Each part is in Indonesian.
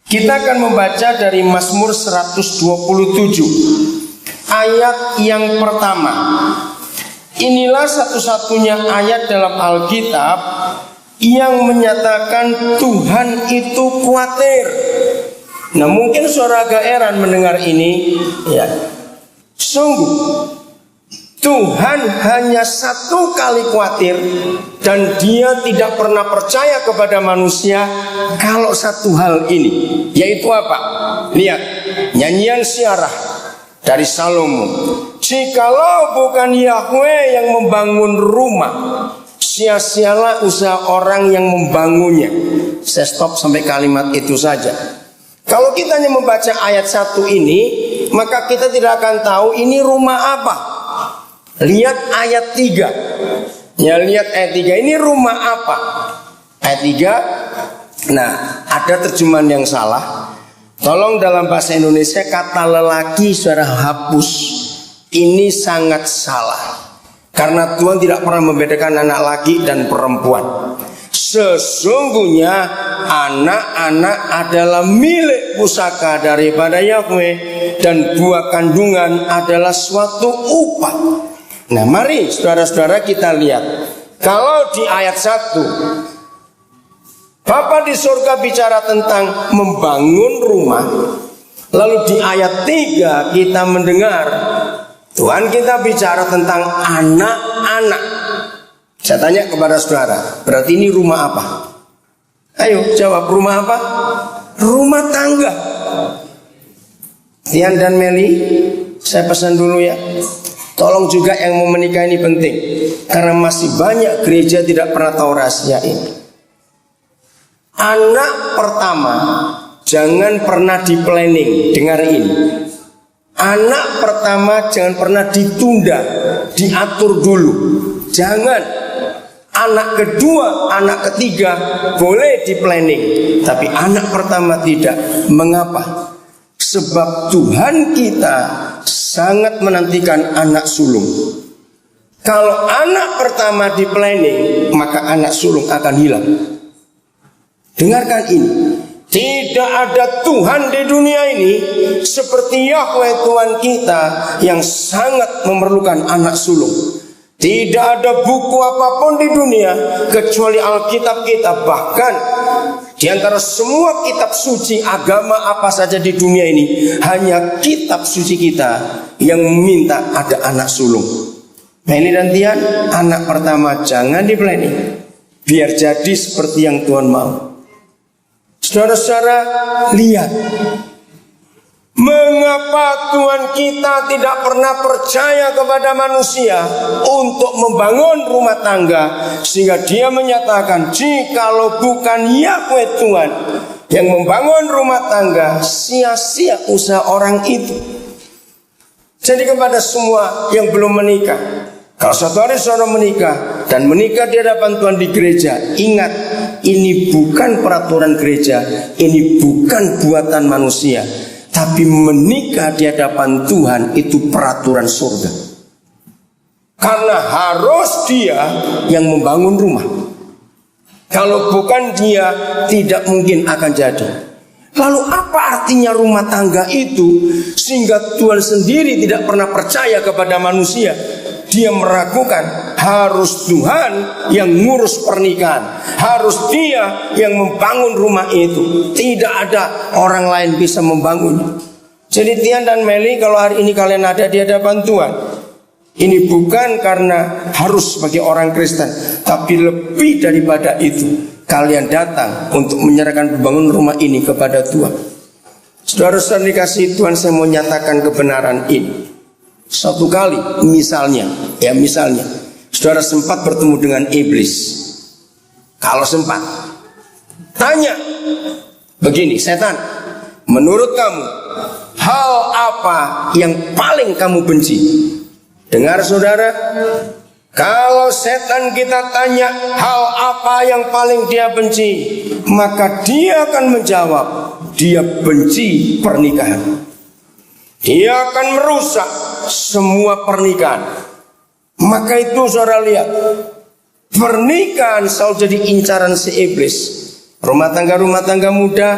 Kita akan membaca dari Mazmur 127 ayat yang pertama. Inilah satu-satunya ayat dalam Alkitab yang menyatakan Tuhan itu khawatir. Nah, mungkin saudara agak heran mendengar ini, ya. Sungguh Tuhan hanya satu kali khawatir, dan Dia tidak pernah percaya kepada manusia kalau satu hal ini, yaitu apa? Lihat nyanyian Syiarah dari Salomo. Jikalau bukan Yahweh yang membangun rumah, sia-sialah usaha orang yang membangunnya. Saya stop sampai kalimat itu saja. Kalau kita hanya membaca ayat 1 ini, maka kita tidak akan tahu ini rumah apa. Lihat ayat 3. Ya, lihat ayat 3. Ini rumah apa? Ayat 3. Nah, ada terjemahan yang salah. Tolong dalam bahasa Indonesia kata lelaki saudara hapus. Ini sangat salah. Karena Tuhan tidak pernah membedakan anak laki dan perempuan. Sesungguhnya anak-anak adalah milik pusaka daripada Yahweh, dan buah kandungan adalah suatu upah. Nah, mari saudara-saudara kita lihat. Kalau di ayat 1 Bapa di surga bicara tentang membangun rumah, lalu di ayat 3 kita mendengar Tuhan kita bicara tentang anak-anak. Saya tanya kepada saudara, berarti ini rumah apa? Ayo jawab, rumah apa? Rumah tangga. Tian dan Meli, saya pesan dulu ya. Tolong juga yang mau menikah ini penting, karena masih banyak gereja tidak pernah tahu rahasia ini. Anak pertama jangan pernah di planning. Dengar ini, anak pertama jangan pernah ditunda, diatur dulu. Jangan. Anak kedua, anak ketiga boleh di planning, tapi anak pertama tidak. Mengapa? Sebab Tuhan kita sangat menantikan anak sulung. Kalau anak pertama di planning, maka anak sulung akan hilang. Dengarkan ini. Tidak ada Tuhan di dunia ini seperti Yahweh Tuhan kita yang sangat memerlukan anak sulung. Tidak ada buku apapun di dunia kecuali Alkitab kita. Bahkan di antara semua kitab suci agama apa saja di dunia ini, hanya kitab suci kita yang meminta ada anak sulung. Meli dan Tian, anak pertama jangan di planning, biar jadi seperti yang Tuhan mau. Saudara-saudara, lihat mengapa Tuhan kita tidak pernah percaya kepada manusia untuk membangun rumah tangga, sehingga Dia menyatakan jikalau bukan Yahweh Tuhan yang membangun rumah tangga, sia-sia usaha orang itu. Jadi kepada semua yang belum menikah, kalau suatu hari saudara menikah dan menikah di hadapan Tuhan di gereja, ingat, ini bukan peraturan gereja, ini bukan buatan manusia, tapi menikah di hadapan Tuhan itu peraturan surga. Karena harus Dia yang membangun rumah. Kalau bukan Dia, tidak mungkin akan jadi. Lalu apa artinya rumah tangga itu, sehingga Tuhan sendiri tidak pernah percaya kepada manusia? Dia meragukan harus Tuhan yang ngurus pernikahan, harus Dia yang membangun rumah itu. Tidak ada orang lain bisa membangunnya. Jadi Tian dan Meli, kalau hari ini kalian ada di hadapan Tuhan, ini bukan karena harus sebagai orang Kristen, tapi lebih daripada itu, kalian datang untuk menyerahkan pembangunan rumah ini kepada Tuhan. Saudara-saudara dikasihi Tuhan, saya mau nyatakan kebenaran ini. Suatu kali misalnya, saudara sempat bertemu dengan iblis. Kalau sempat, tanya begini, setan, menurut kamu hal apa yang paling kamu benci? Dengar saudara, kalau setan kita tanya hal apa yang paling dia benci, maka dia akan menjawab, dia benci pernikahan. Dia akan merusak semua pernikahan. Maka itu saudara lihat, pernikahan selalu jadi incaran si iblis. Rumah tangga muda,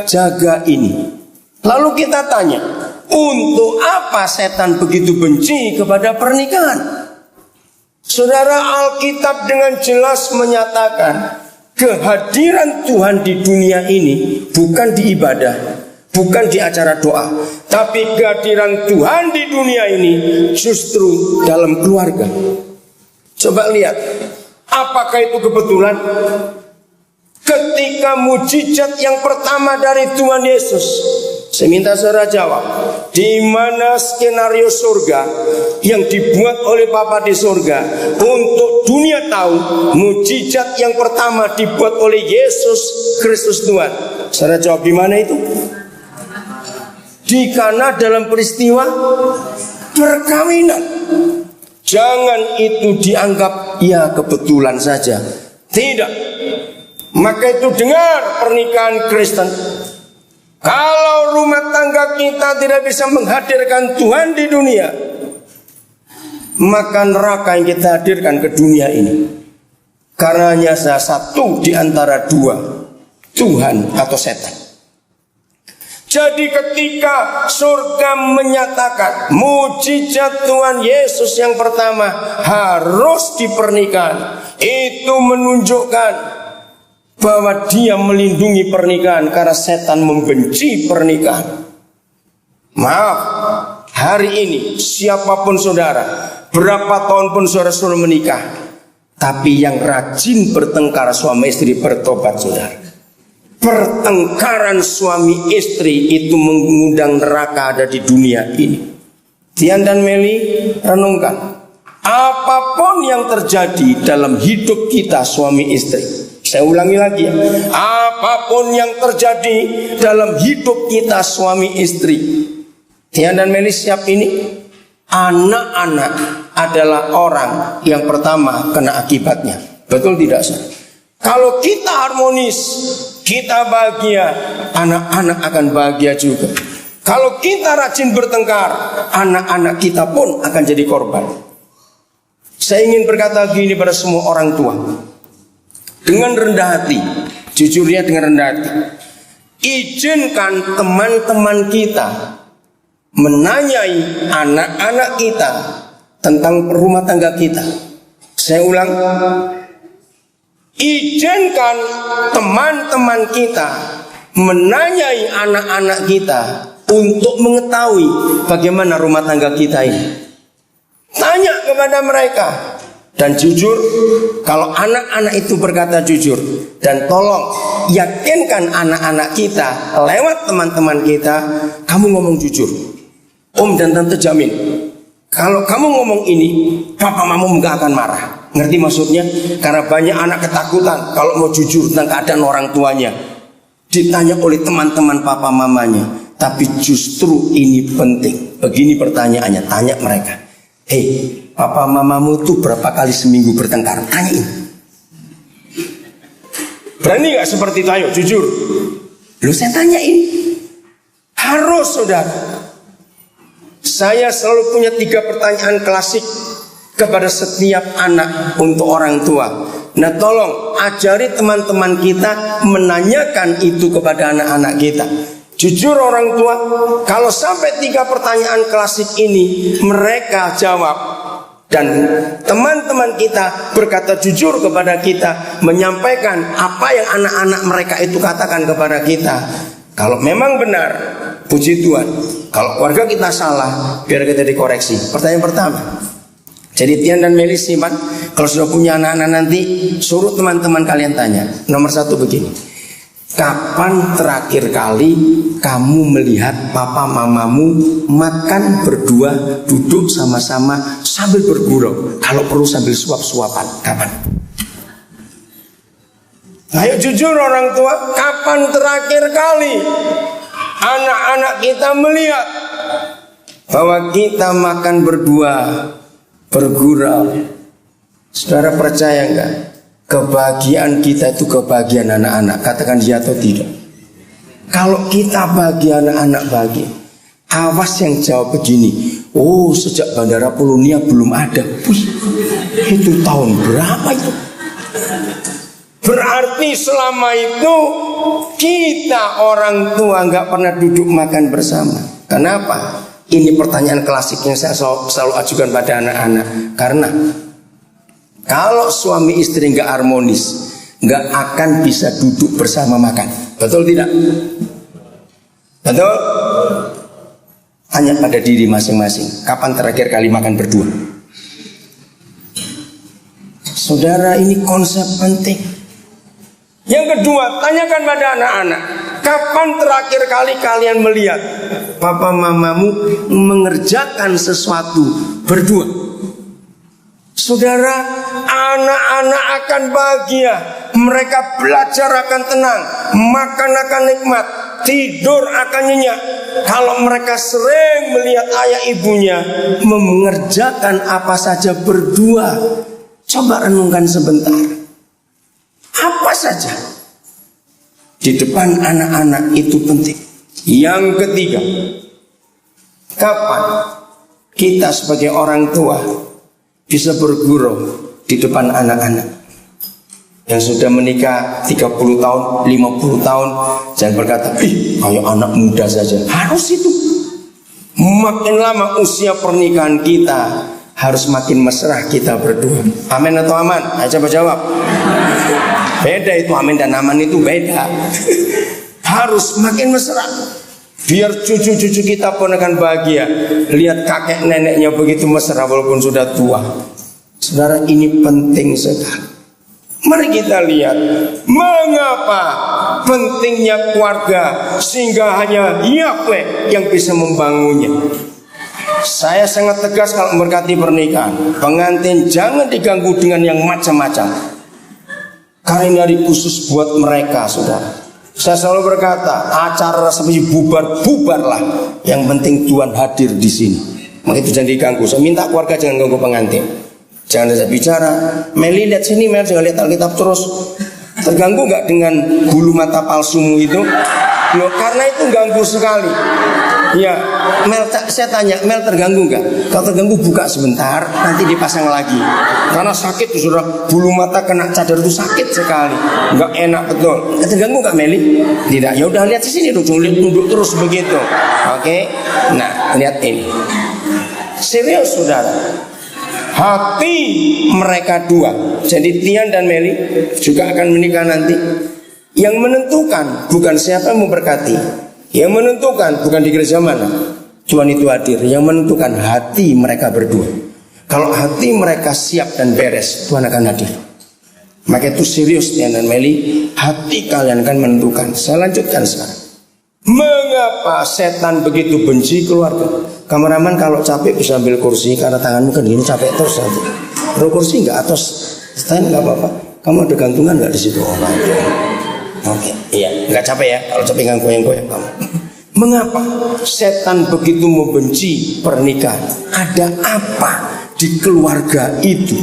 jaga ini. Lalu kita tanya, untuk apa setan begitu benci kepada pernikahan? Saudara, Alkitab dengan jelas menyatakan kehadiran Tuhan di dunia ini bukan di ibadah, bukan di acara doa, tapi kehadiran Tuhan di dunia ini justru dalam keluarga. Coba lihat, apakah itu kebetulan? Ketika mujizat yang pertama dari Tuhan Yesus, saya minta saudara jawab, di mana skenario surga yang dibuat oleh Bapa di surga untuk dunia tahu mujizat yang pertama dibuat oleh Yesus Kristus Tuhan? Saudara jawab, di mana itu? Di Kana dalam peristiwa perkawinan. Jangan itu dianggap ya kebetulan saja. Tidak. Maka itu dengar pernikahan Kristen. Kalau rumah tangga kita tidak bisa menghadirkan Tuhan di dunia, maka neraka yang kita hadirkan ke dunia ini. Karena hanya satu di antara dua, Tuhan atau setan. Jadi ketika surga menyatakan mujizat Tuhan Yesus yang pertama harus di pernikahan, itu menunjukkan bahwa dia melindungi pernikahan karena setan membenci pernikahan. Maaf, hari ini siapapun saudara, berapa tahun pun saudara sudah menikah, tapi yang rajin bertengkar suami istri bertobat saudara. Pertengkaran suami istri itu mengundang neraka ada di dunia ini. Tian dan Meli, renungkan. Apapun yang terjadi dalam hidup kita suami istri, saya ulangi lagi ya, apapun yang terjadi dalam hidup kita suami istri, Tian dan Meli siap ini, anak-anak adalah orang yang pertama kena akibatnya. Betul tidak sih? Kalau kita harmonis, kita bahagia, anak-anak akan bahagia juga. Kalau kita rajin bertengkar, anak-anak kita pun akan jadi korban. Saya ingin berkata gini pada semua orang tua, dengan rendah hati, jujurnya dengan rendah hati, izinkan teman-teman kita menanyai anak-anak kita tentang rumah tangga kita. Saya ulang, izinkan teman-teman kita menanyai anak-anak kita untuk mengetahui bagaimana rumah tangga kita ini. Tanya kepada mereka. Dan jujur, kalau anak-anak itu berkata jujur, dan tolong yakinkan anak-anak kita lewat teman-teman kita, kamu ngomong jujur. Om dan tante jamin, kalau kamu ngomong ini, papa mamamu gak akan marah. Ngerti maksudnya? Karena banyak anak ketakutan kalau mau jujur tentang keadaan orang tuanya, ditanya oleh teman-teman papa mamanya. Tapi justru ini penting. Begini pertanyaannya, tanya mereka, hei, papa mamamu tuh berapa kali seminggu bertengkar? Tanyain. Berani gak seperti itu? Ayo jujur. Lu saya tanyain. Harus saudara. Saya selalu punya 3 pertanyaan klasik kepada setiap anak untuk orang tua. Nah tolong ajari teman-teman kita menanyakan itu kepada anak-anak kita. Jujur orang tua, kalau sampai 3 pertanyaan klasik ini mereka jawab, dan teman-teman kita berkata jujur kepada kita, menyampaikan apa yang anak-anak mereka itu katakan kepada kita, kalau memang benar, puji Tuhan. Kalau keluarga kita salah, biar kita dikoreksi. Pertanyaan pertama. Jadi Tian dan Meli simpan, kalau sudah punya anak-anak nanti, suruh teman-teman kalian tanya. Nomor 1 begini, kapan terakhir kali kamu melihat papa mamamu makan berdua, duduk sama-sama sambil bergurau, kalau perlu sambil suap-suapan? Kapan? Ayo jujur orang tua, kapan terakhir kali anak-anak kita melihat bahwa kita makan berdua, bergurau? Saudara percaya enggak? Kebahagiaan kita itu kebahagiaan anak-anak. Katakan ya atau tidak. Kalau kita bahagia, anak-anak bahagia. Awas yang jawab begini, oh sejak Bandara Polonia belum ada. Wih, itu tahun berapa itu? Berarti selama itu kita orang tua nggak pernah duduk makan bersama. Kenapa? Ini pertanyaan klasik yang saya selalu ajukan pada anak-anak. Karena kalau suami istri nggak harmonis, nggak akan bisa duduk bersama makan. Betul tidak? Betul? Tanya pada diri masing-masing, kapan terakhir kali makan berdua? Saudara, ini konsep penting. Yang kedua, tanyakan pada anak-anak, kapan terakhir kali kalian melihat papa mamamu mengerjakan sesuatu berdua? Saudara, anak-anak akan bahagia. Mereka belajar akan tenang, makan akan nikmat, tidur akan nyenyak. Kalau mereka sering melihat ayah ibunya mengerjakan apa saja berdua. Coba renungkan sebentar. Apa saja di depan anak-anak itu penting. Yang ketiga, kapan kita sebagai orang tua bisa bergurau di depan anak-anak yang sudah menikah 30 tahun, 50 tahun. Jangan berkata, kayak anak muda saja. Harus itu. Makin lama usia pernikahan kita, harus makin mesra kita berdua. Amin atau aman? Ayo coba jawab. Beda itu, amin dan aman itu beda. Harus makin mesra, biar cucu-cucu kita pun akan bahagia. Lihat kakek neneknya begitu mesra walaupun sudah tua. Saudara, ini penting sekali. Mari kita lihat mengapa pentingnya keluarga, sehingga hanya Yahweh yang bisa membangunnya. Saya sangat tegas kalau memberkati pernikahan. Pengantin jangan diganggu dengan yang macam-macam, karena ini hari khusus buat mereka, saudara. Saya selalu berkata, acara seperti bubarlah. Yang penting Tuhan hadir di sini. Maka itu jangan diganggu. Saya minta keluarga jangan ganggu pengantin. Jangan saya bicara, Meli lihat sini, Mel jangan lihat Alkitab terus. Terganggu nggak dengan bulu mata palsumu itu? Loh, karena itu ganggu sekali. Ya, Mel, saya tanya, Mel terganggu nggak? Kalau terganggu buka sebentar, nanti dipasang lagi. Karena sakit tuh, sudah bulu mata kena cadar itu sakit sekali, nggak enak betul. Terganggu nggak Meli? Tidak. Ya udah lihat di sini, duduk terus begitu. Oke. Nah, lihat ini. Serius, saudara. Hati mereka dua, jadi Tian dan Meli juga akan menikah nanti. Yang menentukan bukan siapa yang memberkati, yang menentukan bukan di gereja mana, Tuhan itu hadir. Yang menentukan hati mereka berdua. Kalau hati mereka siap dan beres, Tuhan akan hadir. Maka itu serius Tian dan Meli, hati kalian akan menentukan. Saya lanjutkan sekarang. Mengapa setan begitu benci keluarga? Kameraman kalau capek bisa ambil kursi, karena tanganmu kan gini capek terus nanti. Perlu kursi nggak atau stand nggak apa-apa. Kamu ada gantungan nggak di situ? Oke, iya, nggak capek ya. Kalau capek nggak goyang-goyang kamu. Mengapa setan begitu membenci pernikahan? Ada apa di keluarga itu?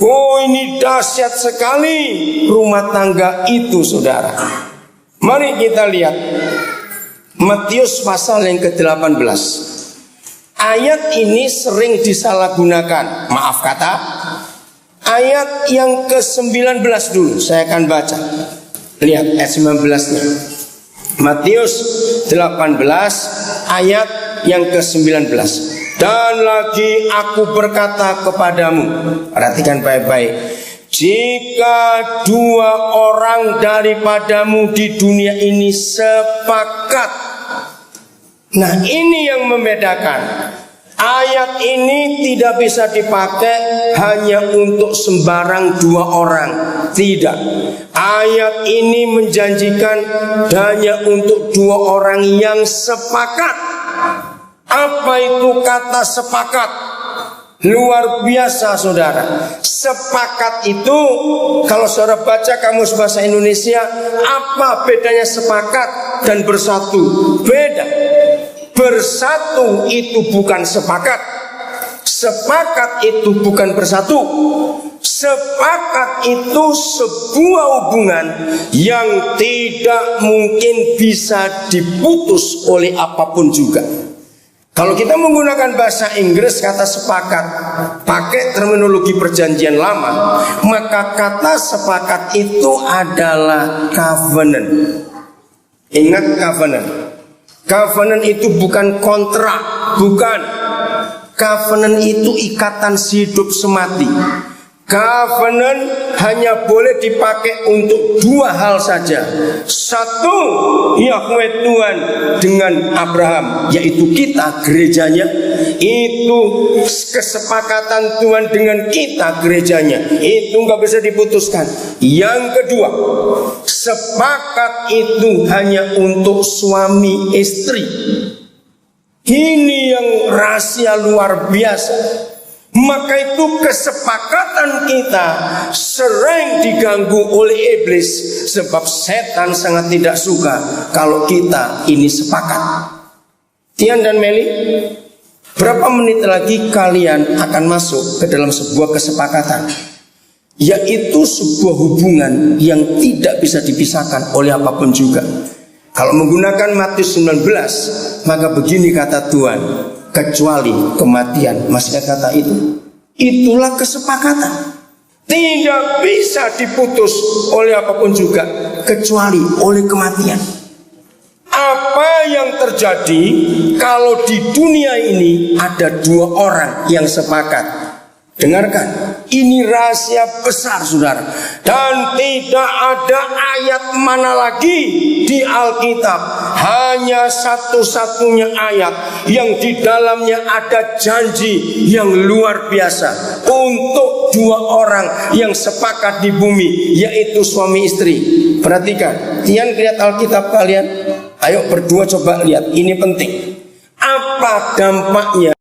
Oh, ini dahsyat sekali rumah tangga itu, saudara. Mari kita lihat Matius pasal yang ke-18. Ayat ini sering disalahgunakan. Maaf kata, ayat yang ke-19 dulu saya akan baca. Lihat ayat 19-nya. Matius 18 ayat yang ke-19. Dan lagi aku berkata kepadamu, perhatikan baik-baik, jika dua orang daripadamu di dunia ini sepakat. Nah, ini yang membedakan. Ayat ini tidak bisa dipakai hanya untuk sembarang dua orang. Tidak. Ayat ini menjanjikan hanya untuk dua orang yang sepakat. Apa itu kata sepakat? Luar biasa, saudara. Sepakat itu, kalau saudara baca kamus bahasa Indonesia, apa bedanya sepakat dan bersatu? Beda. Bersatu itu bukan sepakat. Sepakat itu bukan bersatu. Sepakat itu sebuah hubungan yang tidak mungkin bisa diputus oleh apapun juga. Kalau kita menggunakan bahasa Inggris, kata sepakat, pakai terminologi perjanjian lama, maka kata sepakat itu adalah covenant. Ingat covenant. Covenant itu bukan kontrak, bukan. Covenant itu ikatan hidup semati. Covenant hanya boleh dipakai untuk dua hal saja. Satu, Yahweh Tuhan dengan Abraham, yaitu kita gerejanya. Itu kesepakatan Tuhan dengan kita gerejanya. Itu nggak bisa diputuskan. Yang kedua, sepakat itu hanya untuk suami istri. Ini yang rahasia luar biasa. Maka itu kesepakatan kita sering diganggu oleh iblis, sebab setan sangat tidak suka kalau kita ini sepakat. Tian dan Meli, berapa menit lagi kalian akan masuk ke dalam sebuah kesepakatan, yaitu sebuah hubungan yang tidak bisa dipisahkan oleh apapun juga. Kalau menggunakan Matius 19, maka begini kata Tuhan, kecuali kematian. Masih kata itu? Itulah kesepakatan. Tidak bisa diputus oleh apapun juga, kecuali oleh kematian. Apa yang terjadi kalau di dunia ini ada dua orang yang sepakat? Dengarkan, ini rahasia besar saudara. Dan tidak ada ayat mana lagi di Alkitab, hanya satu-satunya ayat yang di dalamnya ada janji yang luar biasa untuk dua orang yang sepakat di bumi, yaitu suami istri. Perhatikan, Tian lihat Alkitab kalian. Ayo berdua coba lihat, ini penting. Apa dampaknya